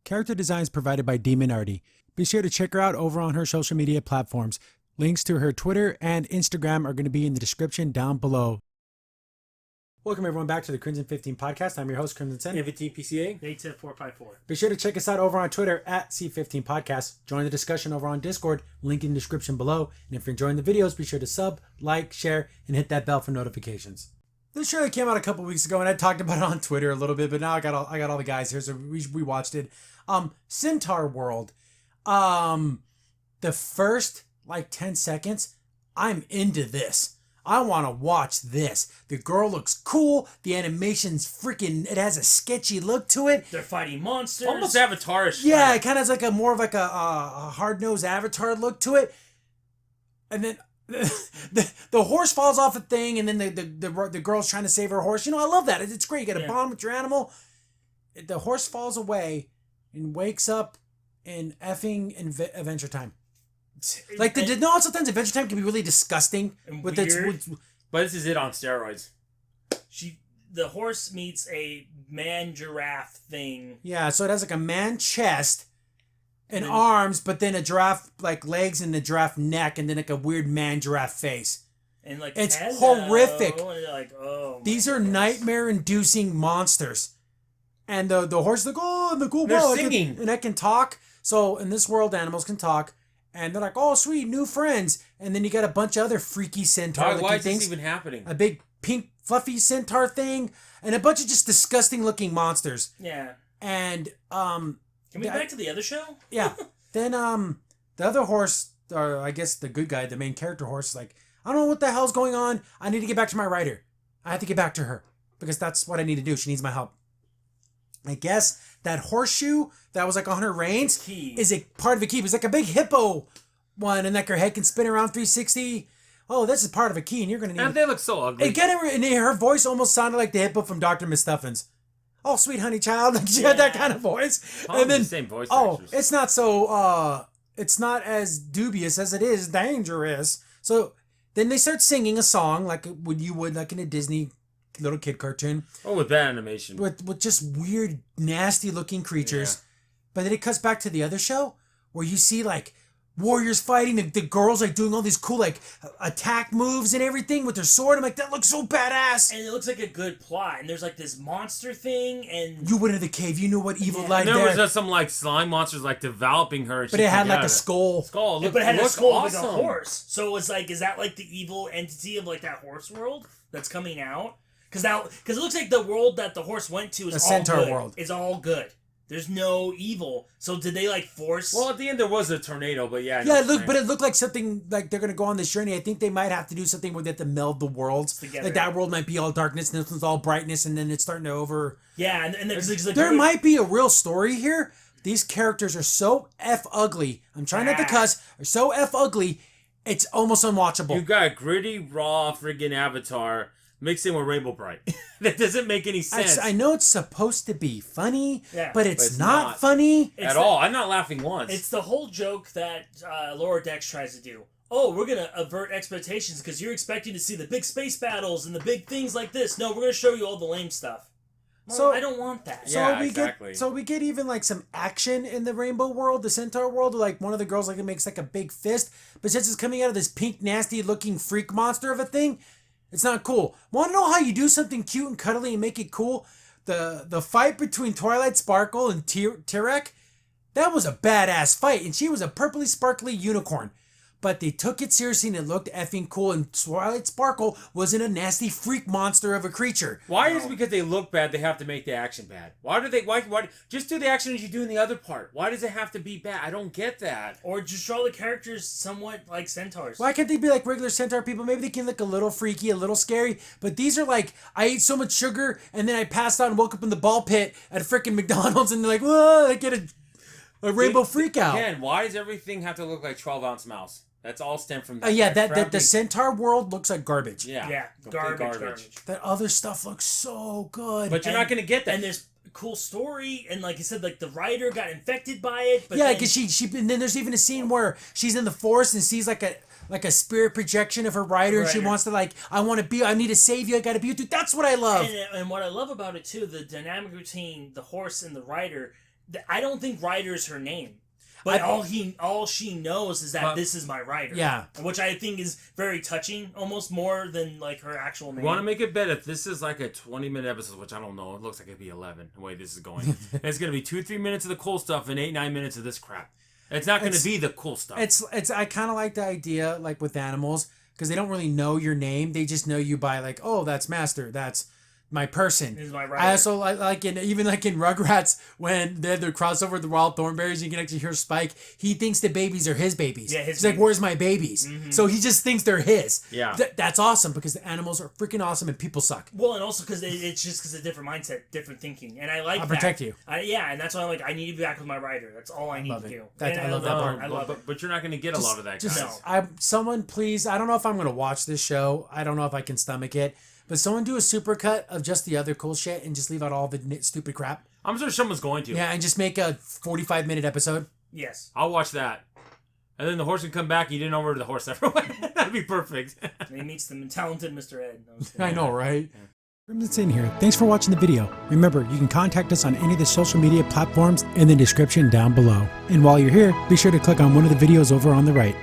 Character designs provided by Demon Artie. Be sure to check her out over on her social media platforms. Links to her Twitter and Instagram are going to be in the description down below. Welcome everyone back to the Crimson 15 podcast. I'm your host, Crimson Sen. 15 PCA. Native 454. Be sure to check us out over on Twitter at C15 Podcast. Join the discussion over on Discord, link in the description below. And if you're enjoying the videos, be sure to sub, like, share, and hit that bell for notifications. This trailer came out a couple weeks ago, and I talked about it on Twitter a little bit, but now I got all the guys here, so we watched it. Centaurworld. The first 10 seconds, I'm into this. I want to watch this. The girl looks cool. The animation's freaking, it has a sketchy look to it. They're fighting monsters. Almost Avatar-ish. Yeah, it kind of has more of a hard-nosed Avatar look to it. And then the horse falls off a thing, and then the girl's trying to save her horse. I love that. It's great. You got to bond with your animal. The horse falls away and wakes up in effing Adventure Time. Sometimes Adventure Time can be really disgusting and with weird. its. But this is it on steroids. The horse meets a man giraffe thing. Yeah, so it has a man chest and arms, but then a giraffe legs and a giraffe neck, and then a weird man giraffe face. And it's hello, horrific. And you're oh, these are nightmare-inducing monsters. And the horse is the cool They're ball. singing. And I can talk. So in this world, animals can talk. And they're oh, sweet, new friends. And then you got a bunch of other freaky centaur-looking Why is things. this even happening? A big pink fluffy centaur thing. And a bunch of just disgusting-looking monsters. Yeah. And, Can we go back to the other show? Yeah. Then, the other horse, or I guess the good guy, the main character horse, I don't know what the hell's going on. I need to get back to my rider. I have to get back to her. Because that's what I need to do. She needs my help. I guess that horseshoe that was on her reins is a part of a key. It's a big hippo one, and her head can spin around 360. Oh, this is part of a key, and you're gonna need. And they look so ugly. And her voice almost sounded like the hippo from Dr. Mistuffins. Oh, sweet honey child, she had that kind of voice. And then the same voice actors. It's not so. It's not as dubious as it is dangerous. So then they start singing a song like what you would in a Disney little kid cartoon. Oh, with bad animation. With just weird, nasty looking creatures. Yeah. But then it cuts back to the other show where you see warriors fighting, the girls doing all these cool attack moves and everything with their sword. I'm that looks so badass. And it looks like a good plot. And there's this monster thing, and you went into the cave. You knew what evil lied there. There was just some slime monsters developing her. But it had a skull. But it had a skull awesome. like a horse. So it's is that the evil entity of that horse world that's coming out? Because it looks like the world that the horse went to is the all good. Centaurworld. It's all good. There's no evil. So did they force? Well, at the end there was a tornado, but yeah. Yeah, it looked like something they're gonna go on this journey. I think they might have to do something where they have to meld the worlds together. That world might be all darkness, and this one's all brightness, and then it's starting to over. Yeah, and there might be a real story here. These characters are so ugly. I'm trying not to cuss. Are so ugly. It's almost unwatchable. You got a gritty, raw, friggin' Avatar. Mixed in with Rainbow Bright. That doesn't make any sense. I know it's supposed to be funny, but it's not funny. At all. I'm not laughing once. It's the whole joke that Lower Decks tries to do. Oh, we're going to avert expectations because you're expecting to see the big space battles and the big things like this. No, we're going to show you all the lame stuff. Well, so I don't want that. So we get even some action in the Rainbow World, the Centaur World. One of the girls makes a big fist, but since it's coming out of this pink, nasty looking freak monster of a thing, it's not cool. Want to know how you do something cute and cuddly and make it cool? The fight between Twilight Sparkle and Tirek, that was a badass fight, and she was a purpley sparkly unicorn. But they took it seriously and it looked effing cool, and Twilight Sparkle wasn't a nasty freak monster of a creature. Why is it because they look bad they have to make the action bad? Why just do the action as you do in the other part? Why does it have to be bad? I don't get that. Or just draw the characters somewhat like centaurs. Why can't they be like regular centaur people? Maybe they can look a little freaky, a little scary, but these are I ate so much sugar and then I passed out and woke up in the ball pit at freaking McDonald's and they're whoa, I get a rainbow freak out. Again, why does everything have to look like 12-ounce mouse? That's all stemmed from that. The Centaur world looks like garbage. Yeah, garbage. That other stuff looks so good. But you're not going to get that. And there's a cool story, and like you said, the writer got infected by it. But because she and then there's even a scene where she's in the forest and sees like a spirit projection of her rider, and she wants to I need to save you, I gotta be with you. That's what I love. And what I love about it too, the dynamic between the horse and the rider. I don't think Ryder is her name. But all she knows is that this is my Ryder. Yeah. Which I think is very touching, almost more than like her actual name. Want to make it better? If this is like a 20-minute episode, which I don't know, it looks like it'd be 11 the way this is going. It's gonna be 2-3 minutes of the cool stuff and 8-9 minutes of this crap. It's not gonna be the cool stuff. It's I kind of like the idea, like with animals, because they don't really know your name. They just know you by like, oh, that's Master. That's my person. This is my Ryder. I also like even like in Rugrats when they had their crossover with the wild thornberries, you can actually hear Spike. He thinks the babies are his babies. Yeah, he's like, "Where's my babies?" Mm-hmm. So he just thinks they're his. Yeah, that's awesome because the animals are freaking awesome and people suck. Well, and also because it's just because of different mindset, different thinking, and I like I'll protect you. Yeah, and that's why I'm like, I need to be back with my Ryder. That's all I need to do. I love that part. I love it. But you're not going to get a lot of that. Someone please. I don't know if I'm going to watch this show. I don't know if I can stomach it. But someone do a supercut of just the other cool shit and just leave out all the stupid crap. I'm sure someone's going to. Yeah, and just make a 45-minute episode. Yes. I'll watch that. And then the horse can come back and you didn't know where the horse ever went. That'd be perfect. And he meets the talented Mr. Ed. I know, right? That's in here. Thanks for watching the video. Remember, you can contact us on any of the social media platforms in the description down below. And while you're here, be sure to click on one of the videos over on the right.